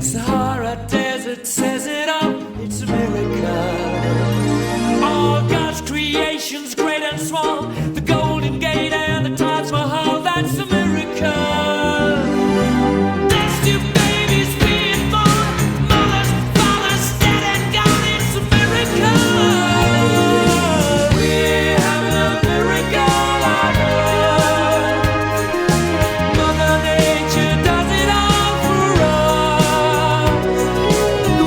Sahara Desert says it all, it's a miracle. All God's creations, great and small, the Golden Gate and the Taj Mahal, that's a miracle. That's two babies being born, mothers, fathers, dead and gone, it's a miracle. We're having a miracle on earth. Mother Nature does it all for us. The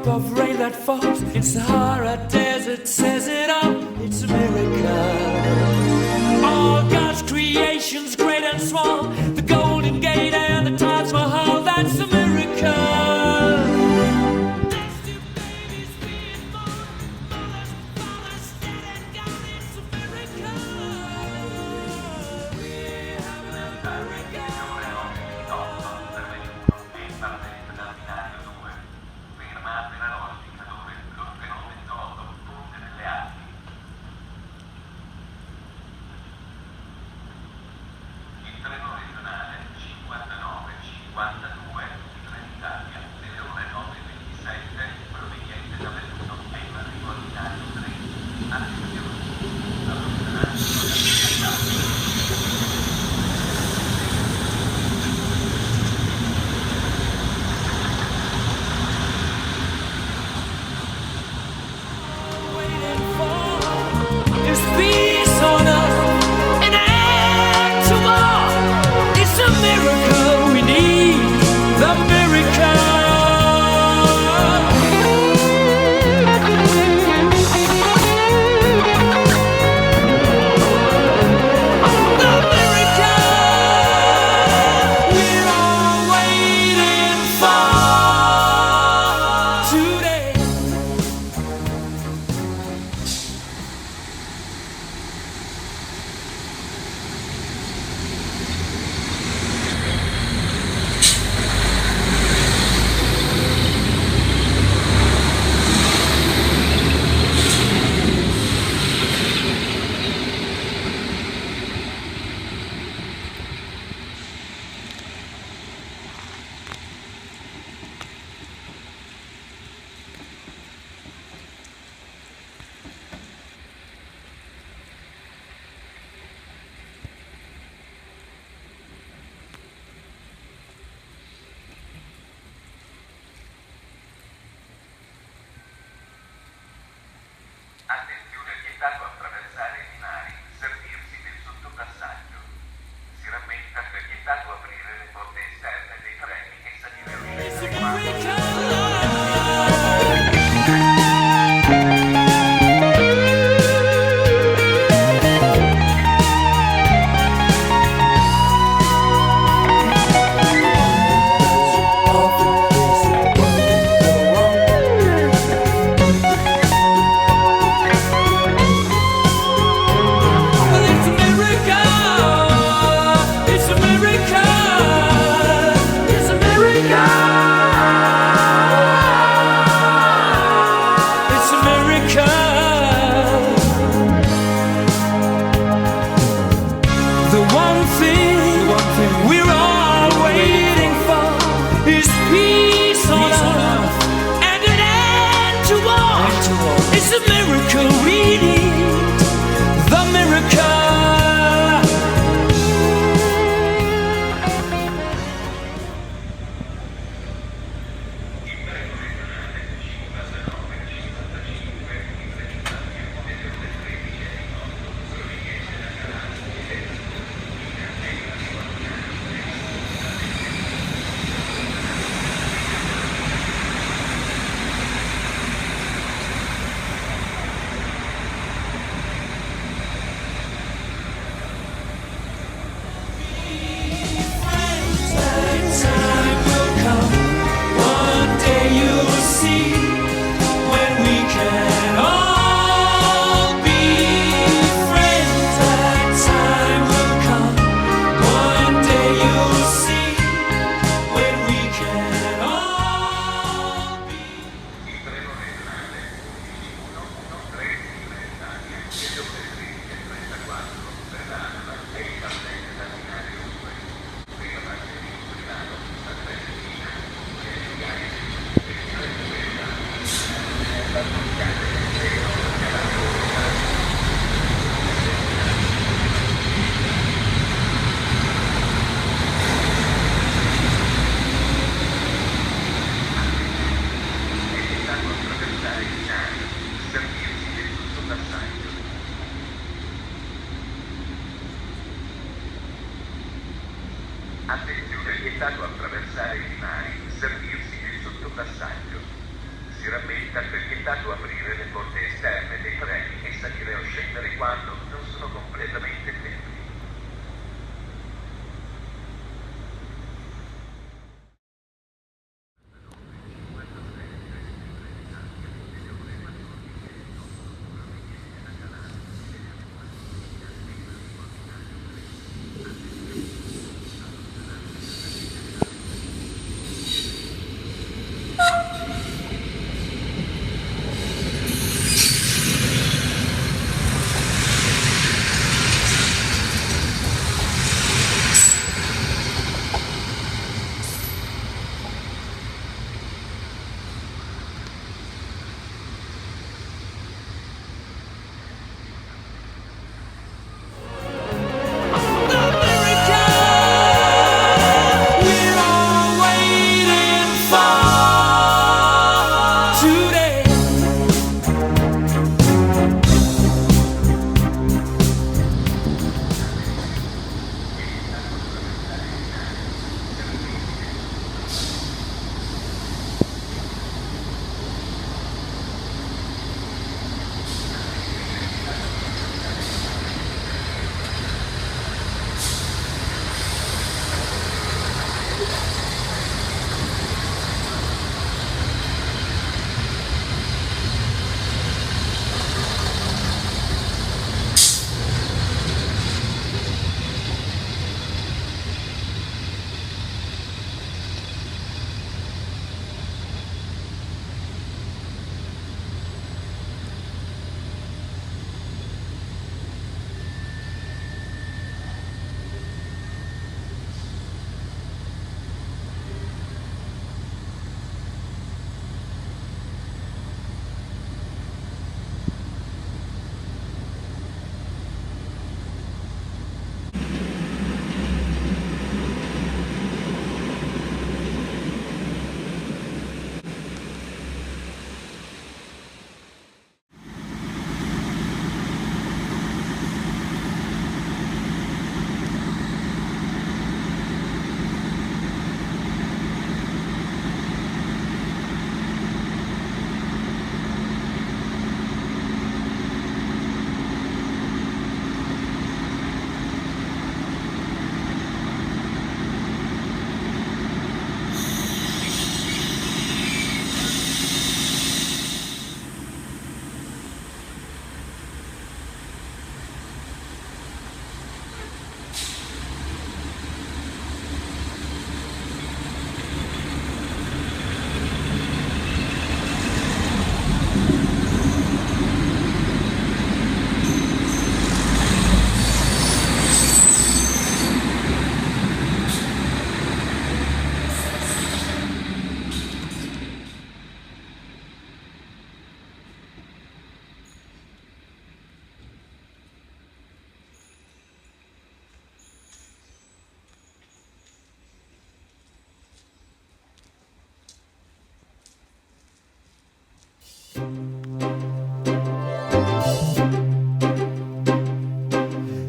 drop of rain that falls in Sahara Desert says it all. It's a miracle. All God's creations, great and small, the Golden Gate and the Taj Mahal, that's a miracle. That's two babies being born, mothers, fathers, dead and gone, it's a miracle. We're having a miracle. Attenzione, vietato attraversare i binari, servirsi del sottopassaggio. Si rammenta che è vietato aprire le porte esterne dei treni e salire o scendere Attenzione, è vietato attraversare i binari, servirsi del sottopassaggio. Si Si rammenta quel vietato aprire le porte esterne dei treni e salire o scendere quando non sono completamente fermi.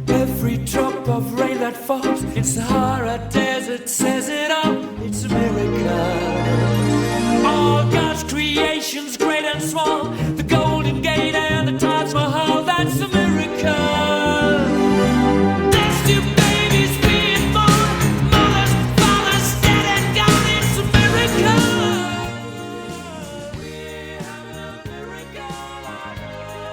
Every drop of rain that falls in Sahara Desert says it all. It's a miracle. All God's creations, great and small, the Golden Gate and the Taj Mahal, that's a miracle. There's two babies being born, mothers, fathers, dead and gone, it's a miracle. We have a miracle on earth.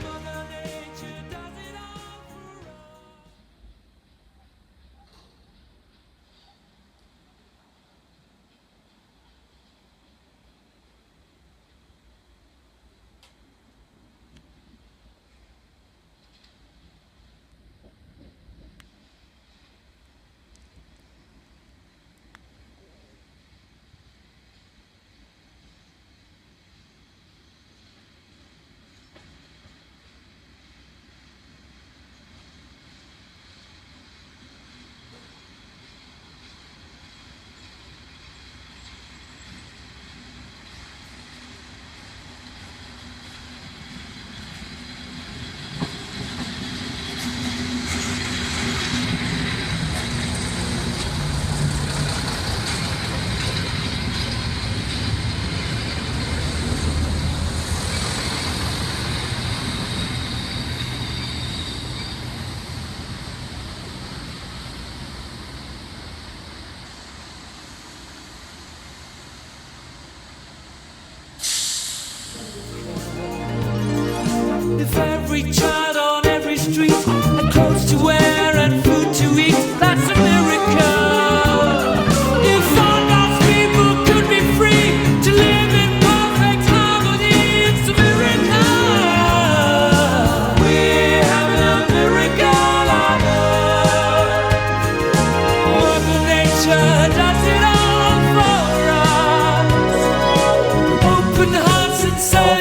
Mother Nature does it all for us. every child on every street had clothes to wear and food to eat. That's a miracle. If all God's people could be free to live in perfect harmony, it's a miracle. We're having a miracle on earth. Mother Nature does it all for us. Open hearts and say